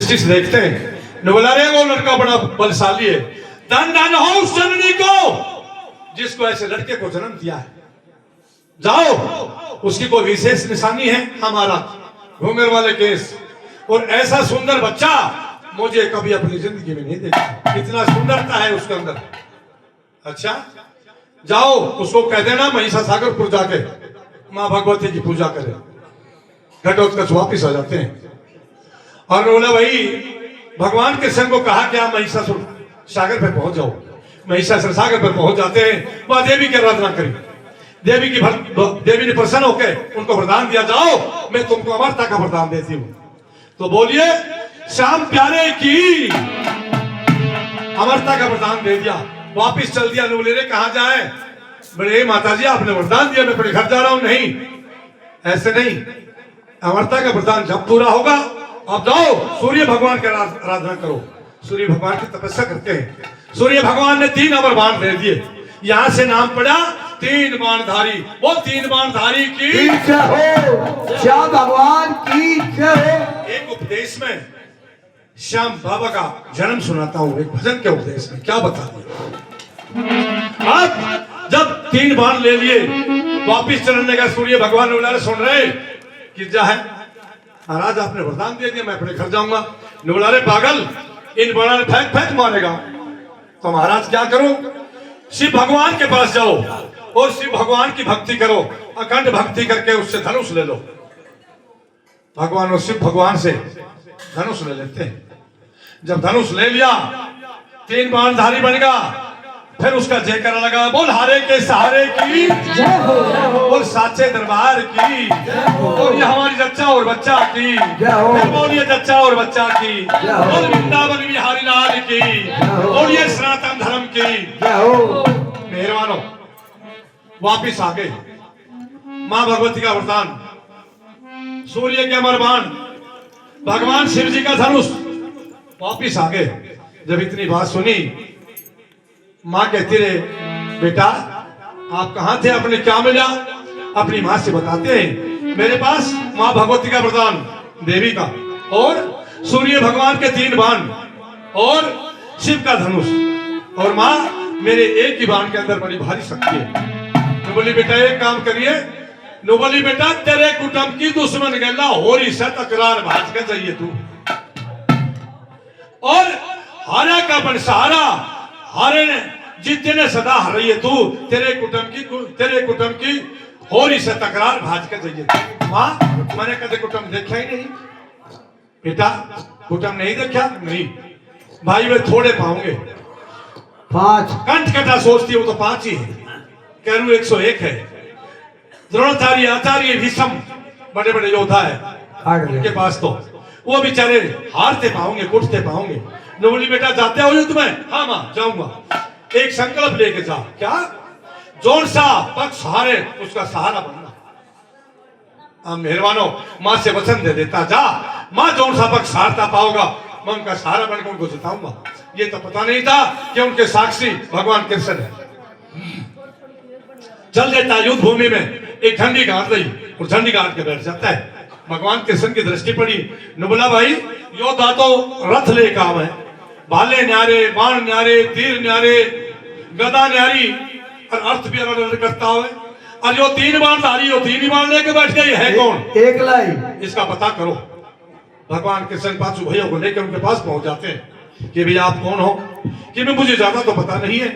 दृष्टि से देखते हैं। ने बोला रे वो लड़का बड़ा बलशाली है, धन धन हो उस जननी को जिसको ऐसे लड़के को जन्म दिया है। जाओ, उसकी कोई विशेष निशानी है हमारा घूंघर वाले केस, और ऐसा सुंदर बच्चा मुझे कभी अपनी जिंदगी में नहीं देखा, इतना सुंदरता है उसके अंदर। अच्छा, जाओ उसको कह देना महिषासुरपुर जाके माँ भगवती की पूजा करे। घटोत्कच वापिस आ जाते हैं और बोला भाई भगवान कृष्ण को कहा कि आप महिषासुर सागर पर पहुंच जाओ। महिषासुर सागर पर पहुंच जाते हैं, वहां देवी की आराधना करी। देवी ने प्रसन्न होकर उनको वरदान दिया, जाओ मैं तुमको अमरता का वरदान देती हूँ। तो बोलिए श्याम प्यारे की अमरता का वरदान दे दिया, वापिस चल दिया। बोले रे कहाँ जाए? बोले माता जी आपने वरदान दिया, मैं अपने घर जा रहा हूं। नहीं, ऐसे नहीं, अमरता का वरदान जब पूरा होगा आप जाओ सूर्य भगवान की आराधना करो। सूर्य भगवान की तपस्या करते हैं। सूर्य भगवान ने 3 अमर बाण दे दिए, यहां से नाम पड़ा 3 बाणधारी। वो 3 बाणधारी की जय हो, श्याम भगवान की जय हो। एक उपदेश में श्याम बाबा का जन्म सुनाता हूं, एक भजन के उपदेश में। क्या बता दिया आप? जब 3 बाण ले लिए वापिस चलने का सूर्य भगवान बोला सुन रहे कि जा है महाराज आपने वरदान दे दिया, मैं अपने घर जाऊंगा। बोला रे पागल, इन बाणों ने फेंक फेंक मारेगा तो महाराज क्या करूं? शिव भगवान के पास जाओ और शिव भगवान की भक्ति करो, अखंड भक्ति करके उससे धनुष ले लो। भगवान और शिव भगवान से धनुष ले लेते हैं। जब धनुष ले लिया 3 बाणधारी बन गया, फिर उसका जयकारा लगा, बोल हारे के सहारे की जय हो, बोल साचे दरबार की, और ये हमारी जच्चा और बच्चा की, फिर बोलिए जच्चा और बच्चा की, बोल वृंदावन बिहारी लाल की, बोलिए सनातन धर्म की। मेहरबानों वापिस आ गए। माँ भगवती का वरदान, सूर्य के अमर बाण, भगवान शिव जी का धनुष, वापिस आ गए। जब इतनी बात सुनी माँ कहती रहे बेटा आप कहाँ थे, आपने क्या मिला? अपनी माँ से बताते हैं मेरे पास माँ भगवती का वरदान, देवी का, और सूर्य भगवान के 3 बाण और शिव का धनुष, और माँ मेरे एक ही बाण के अंदर बड़ी भारी शक्ति है। तो बोली बेटा एक काम करिए, नो बोली बेटा तेरे कुटुंब की दुश्मन गला हो रही से तकरार भाज के जाइए तू, और हारा का बंसारा हारे ने जीते ने सदा हरइए तू, तेरे कुटुंब की हो रही से तकरार भाज के जाइए तू। माँ मैंने कदे कुटुंब देखा ही नहीं। बेटा कुटुंब नहीं देखा? नहीं भाई वे थोड़े पाओगे, 5 कंठ कटा सोचती है वो तो 5 ही है, करू 101 है। द्रोणाचार्य आचार्य भीष्म बड़े बड़े योद्धा है उनके पास, तो वो बेचारे हारते पाओगे, कुटते पाओगे। बोली बेटा जाते हो युद्ध में? हाँ माँ जाऊंगा। एक संकल्प लेके जा, क्या? जोर सा पक्ष हारे उसका सहारा बनना। मेहरबानों माँ से वचन दे देता, जा माँ जोर सा पक्ष हारता पाओगा मैं उनका सहारा बनकर उनको जिताऊंगा। ये तो पता नहीं था कि उनके साक्षी भगवान कृष्ण है। चल देता युद्ध भूमि में, एक झंडी गाड़ दी और झंडी गाड़ के बैठ जाता है। भगवान कृष्ण की दृष्टि पड़ी, ने बोला भाई योद्धा तो रथ ले काम है, भाले न्यारे, बाण न्यारे, तीर न्यारे, गदा न्यारी, और अर्थ भी अलग अलग करता हो। और जो 3 बाणधारी हो 3 ही बाण लेके बैठ गई है कौन? एक लाई इसका पता करो। भगवान कृष्ण पांचों भैया को लेकर उनके पास पहुंच जाते हैं कि भैया आप कौन हो? कि मैं मुझे ज्यादा तो पता नहीं है,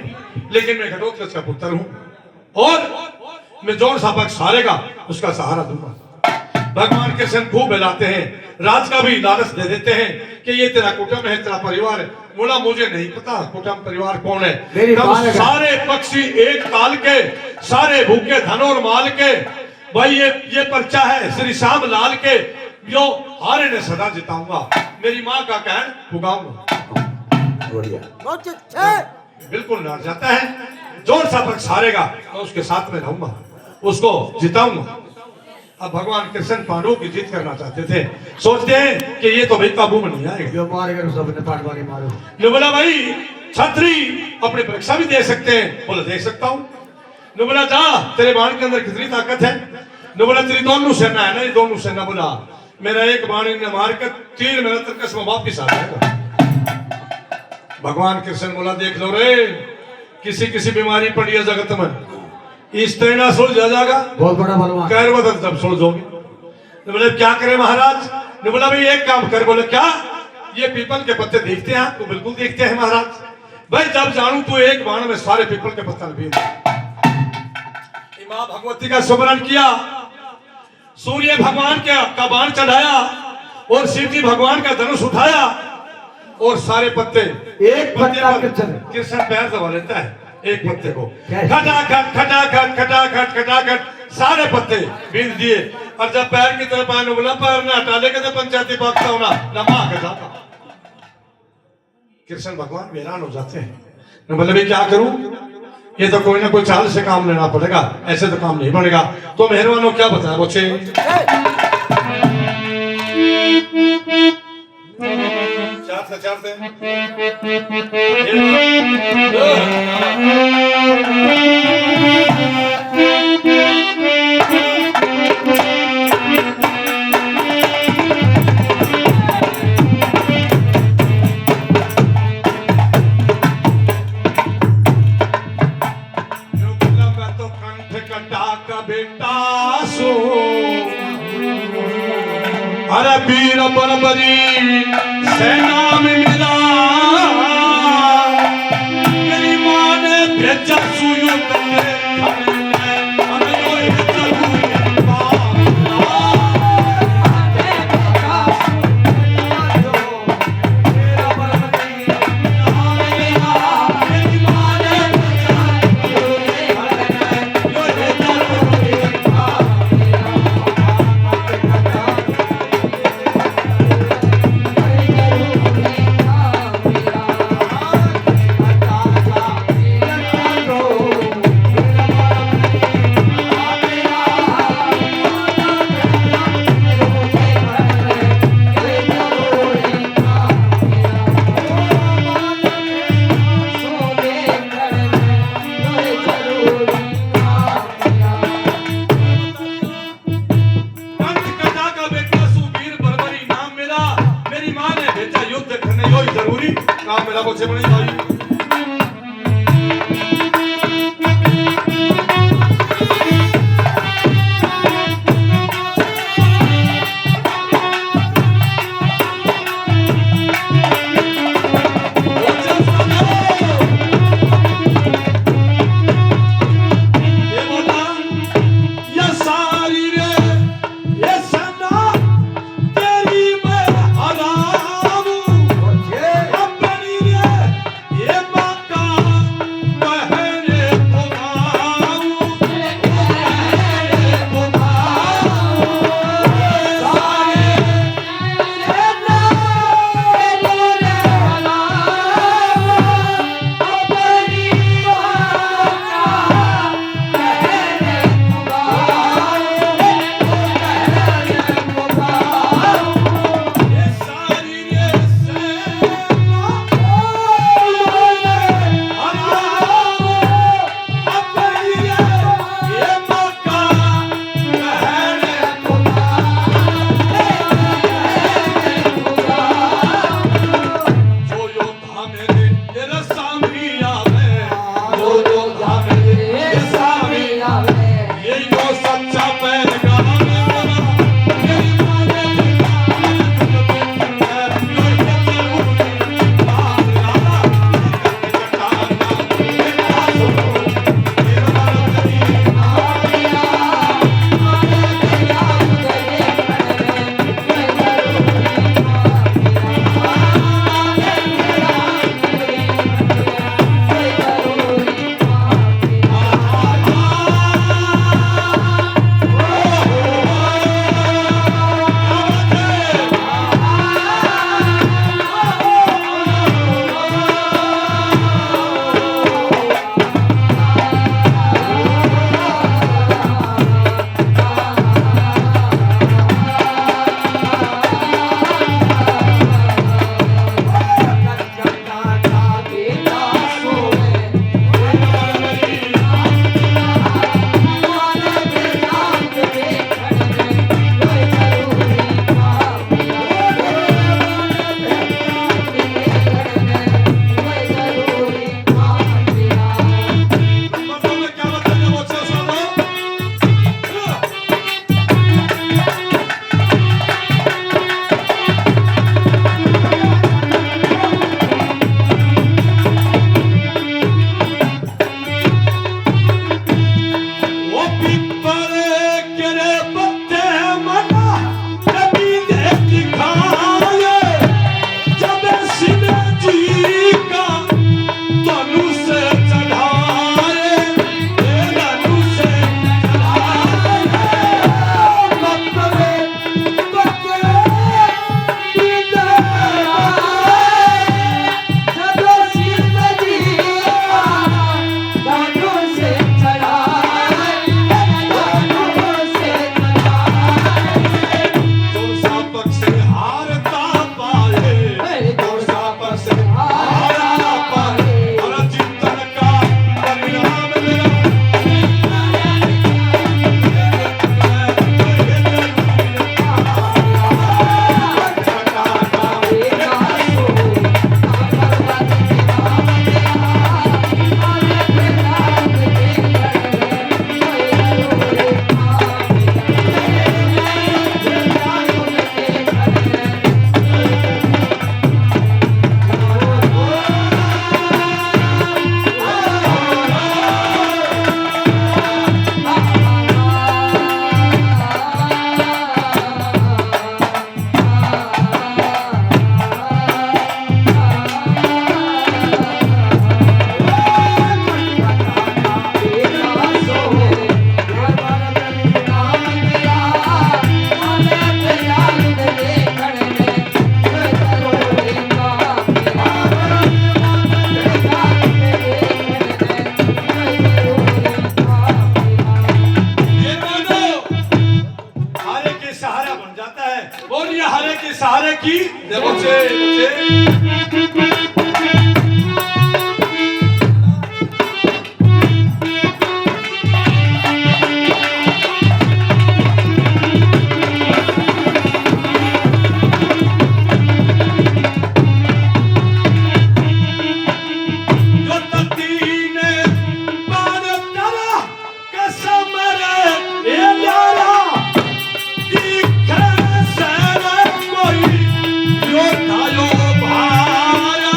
लेकिन मैं घटोत्कच का पुत्र हूं और मैं जोर सा पक्ष हारेगा उसका सहारा दूंगा। भगवान कृष्ण खूब बहलाते हैं, राज का भी लालच दे देते हैं कि ये तेरा कुटुंब है, तेरा परिवार है। बोला मुझे नहीं पता कुटुंब परिवार कौन है। तब सारे पक्षी एक ताल के, सारे भूखे धन और माल के, भाई ये पर्चा है श्री श्याम लाल के, जो हारे ने सदा जिताऊंगा, मेरी माँ का कहन पुगाऊंगा। बिल्कुल डर जाता है, जोर सा पक्ष हारेगा मैं उसके साथ में रहूंगा, उसको जिताऊंगा। अब भगवान कृष्ण पांडवों की जीत करना चाहते थे, सोचते हैं कि ये तो भाई काबू में नहीं आएगा, जो मारेगा सबने पांडवारी मारो। ने बोला भाई छत्री अपनी परीक्षा भी दे सकते हैं? बोला दे सकता हूँ। ने बोला जा तेरे बाण के अंदर कितनी ताकत है? ने बोला तेरी दोनों सेना है ना, ये दोनों सेना। बोला मेरा एक बाण इन्हें मार कर 3 मिनट तक कसम वापिस आ जाएगा। भगवान कृष्ण बोला देख लो रे, किसी किसी बीमारी पड़ी है जगत में, इस तरह सुलझा जाएगा। बहुत बड़ा बलवान। कह बदल तब सुलझोगे। ने बोले क्या करे महाराज? ने बोला भाई एक काम कर। बोले क्या? ये पीपल के पत्ते देखते हैं? तो बिल्कुल देखते हैं महाराज। भाई जब जानू तो एक बाण में सारे पीपल के पत्ते बीत। मां भगवती का सुमरण किया, सूर्य भगवान का बाण चढ़ाया और शिव जी भगवान का धनुष उठाया और सारे पत्ते एक पत्ता कृष्ण पैर दबा लेता है एक पत्ते को, खटाखट खटाखट खटाखट खटाखट सारे पत्ते बीत दिए। और जब पैर की तरफ आने बोला पैर ने हटा लेके तो पंचायती पाकता होना नमा के जाता। कृष्ण भगवान हैरान हो जाते हैं। बोले भाई क्या करूं? ये तो कोई ना कोई चाल से काम लेना पड़ेगा, ऐसे तो काम नहीं बनेगा। तो मेहरबान क्या बताया बच्चे? चाहते अरे वीर बरबरी सेना में मिला, मेरी माँ ने भेजा सुयुक्त से बड़ी भाई बच्चे बच्चे जो तत्ती ने बार करा कसम रे ये यारा दिखे सरे कोई योद्धा यो भारा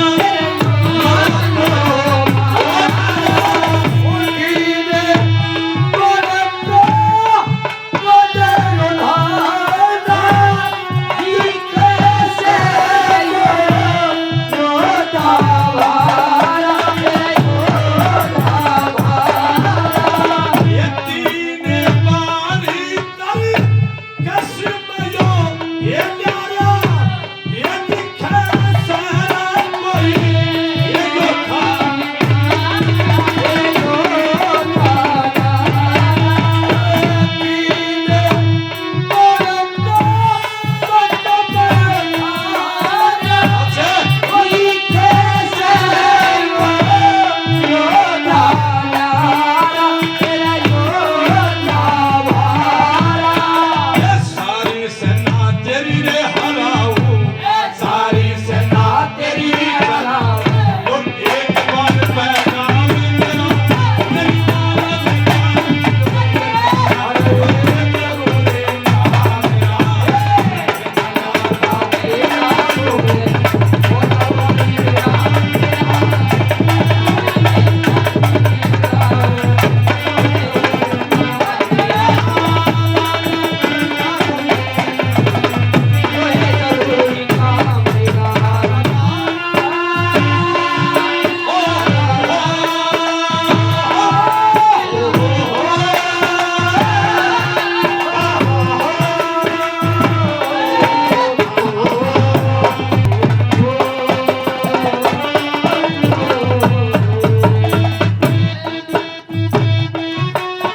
ये तीने बारी तली कसम यो ये यारा ये दिखे सरे कोई ये योद्धा ये सारी सेना तेरी रे हराऊं सारी सेना तेरी हराऊं तुम एक बार पैगाम मेरा नहीं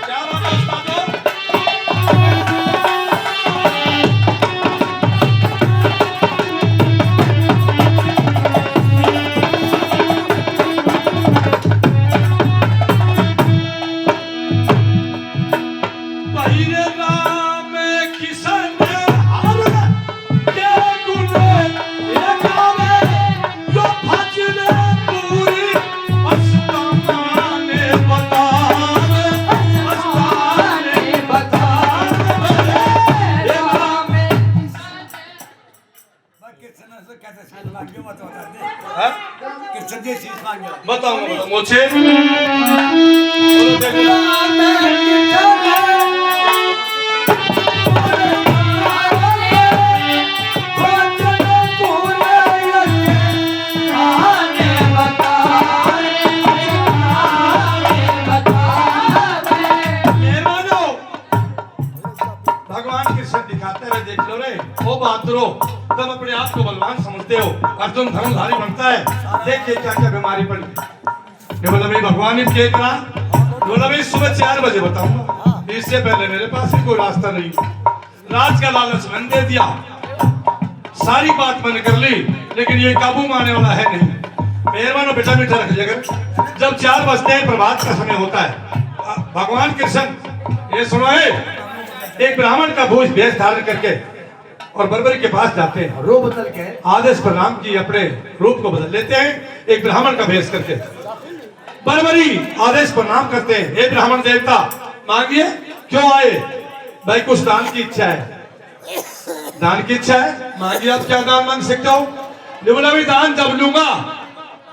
क्या बात है उस्तादो? बहिरे राम किशन हर के गुने ये गावे जो भजने पूरी अस्ताने बतावे बताऊंगा मुझे बोलो देखो मेहमानों भगवान कृष्ण दिखाते रहे देख लो रे ओ बहादुरो तुम अपने आप को बलवान समझते हो अर्जुन धर्मधारी बनता है देखिए क्या क्या बीमारी पड़ी ये बोला भाई भगवान ने क्या करा बोला भाई सुबह 4 बजे बताऊंगा इससे पहले मेरे पास भी कोई रास्ता नहीं राज का लालच मैंने दे दिया सारी बात मैंने कर ली लेकिन ये काबू में आने वाला है नहीं मेहरबानों बेटा मीठा रख लिया कर जब 4 बजते हैं प्रभात का समय होता है भगवान कृष्ण ये सुनो है एक ब्राह्मण का वेश धारण करके और बर्बरी के पास जाते हैं रो बदल के आदेश प्रणाम की अपने रूप को बदल लेते हैं एक ब्राह्मण का भेष करके बर्बरी आदेश प्रणाम करते हैं हे ब्राह्मण देवता मांगिए क्यों आए भाई कुछ दान की इच्छा है दान की इच्छा है मांगिए आप क्या दान मांग सकते हो बोला भी दान जब लूंगा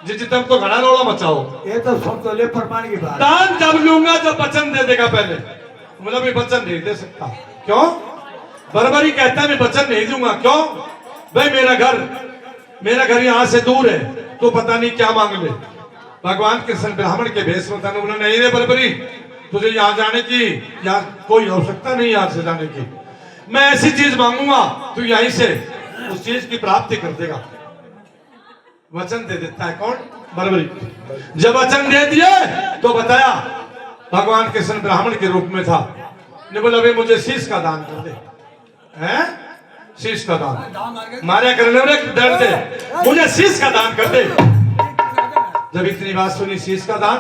जिस तब तो घड़ा रोड़ा मचाओ ये तो सब तो ले प्रमाण की बात दान जब लूंगा जब वचन दे देगा पहले बोला भी वचन नहीं दे सकता क्यों बर्बरी कहता है मैं वचन नहीं दूंगा क्यों भाई मेरा घर यहाँ से दूर है तो पता नहीं क्या मांग ले भगवान कृष्ण ब्राह्मण के भेष में बोला नहीं रे बर्बरी तुझे यहाँ जाने की यहाँ कोई आवश्यकता नहीं यहाँ से जाने की मैं ऐसी चीज मांगूंगा तू यहीं से उस चीज की प्राप्ति कर देगा वचन दे देता है कौन बर्बरी जब वचन दे दिए तो बताया भगवान कृष्ण ब्राह्मण के रूप में था ने बोला भाई मुझे शीश का दान कर दे हैं शीश का दान मारे करने वाले दर्द दे, मुझे शीश का दान कर दे। जब इतनी बात सुनी शीश का दान,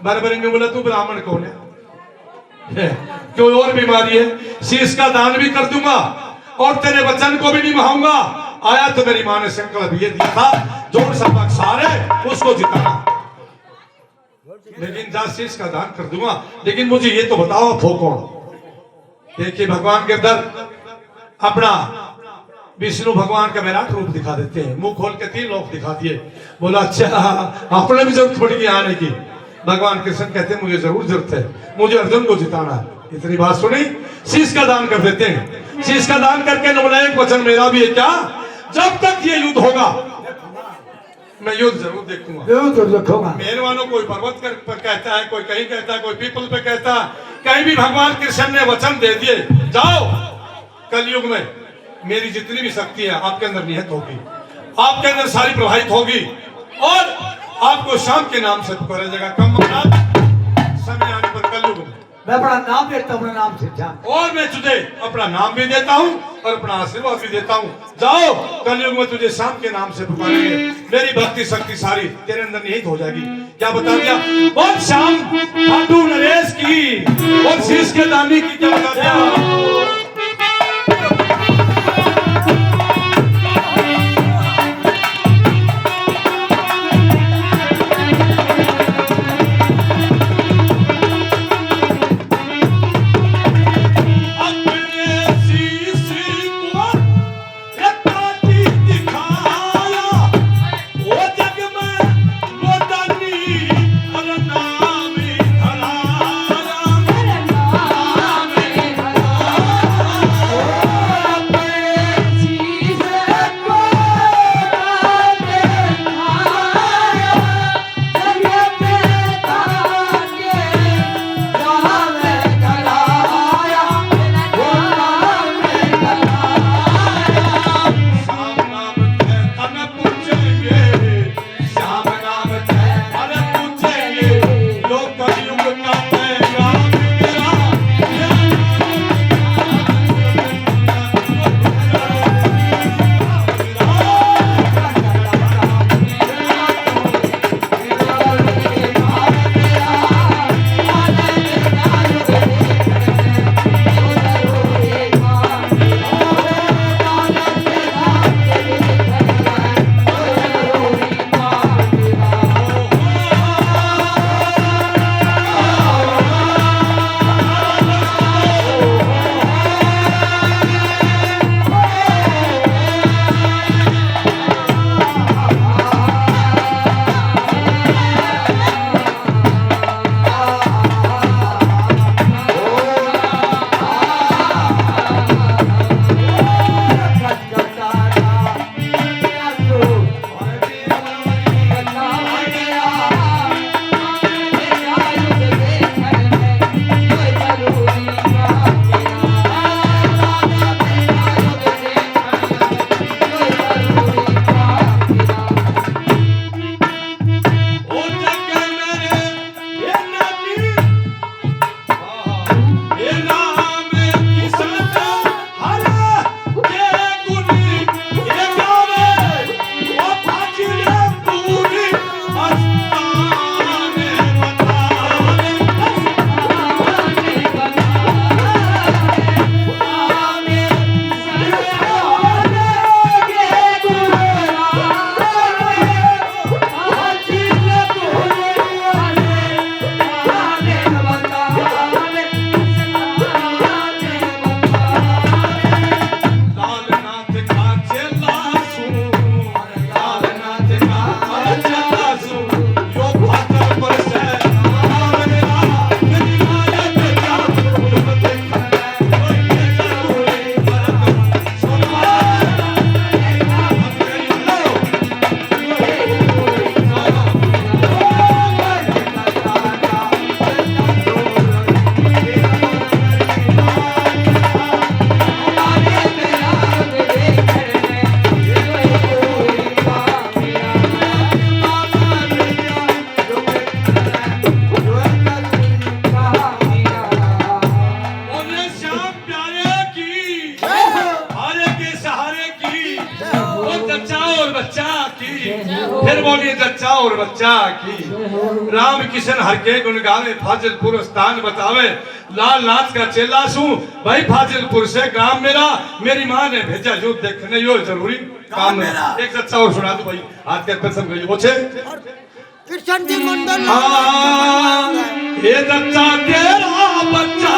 बरबरी ने बोला तू ब्राह्मण कौन है, कोई और बीमारी है, शीश का दान भी कर दूंगा और तेरे वचन को भी निभाऊंगा। आया तो मेरी माँ ने संकल्प ये दिया था, जोड़ सबक सारे उसको जिताना, लेकिन जा शीश का दान कर दूंगा, लेकिन मुझे ये तो बताओ आप हो कौन। देखिए भगवान के दर अपना विष्णु भगवान का विराट रूप दिखा देते हैं, मुंह खोल के 3 लोग दिखा दिए। बोला अच्छा आपने भी जरूरत पड़ेगी आने की। भगवान कृष्ण कहते हैं मुझे जरूर जरूरत है, मुझे अर्जुन को जिताना है। इतनी बात सुनी, शीश का दान कर देते हैं। शीश का दान करके न बोला एक वचन मेरा भी है क्या, जब तक ये युद्ध होगा मैं युद्ध जरूर देखूंगा। मेहरबानों कोई पर्वत पर कहता है, कोई कहीं कहता है, कोई पीपल पे कहता है, कहीं भी भगवान कृष्ण ने वचन दे दिए जाओ कलयुग में मेरी जितनी भी शक्ति है आपके अंदर निहित होगी, आपके अंदर सारी प्रवाहित होगी और आपको शाम के नाम से पुकारा जाएगा। कम समय आने पर कलयुग में मैं अपना नाम देता हूँ, अपने नाम से जान। और मैं तुझे अपना नाम भी देता हूँ और अपना आशीर्वाद भी देता हूँ। जाओ कलयुग में तुझे शाम के नाम से पुकारेंगे, मेरी भक्ति शक्ति सारी तेरे अंदर निहित हो जाएगी। क्या बता दिया, और शाम खाटू नरेश की और शीश के दानी की क्या बता दिया। फिर बोलिए जच्चा और बच्चा की। राम किशन हर के गुण गावे, फाजिलपुर स्थान बतावे, लाल नाथ का चेला सू भाई फाजिलपुर से गांव मेरा, मेरी माँ ने भेजा जो देखने यो जरूरी काम मेरा। एक जच्चा और सुना दो भाई, आज के प्रसंग गई वो छे कृष्ण जी मंडल ये जच्चा तेरा बच्चा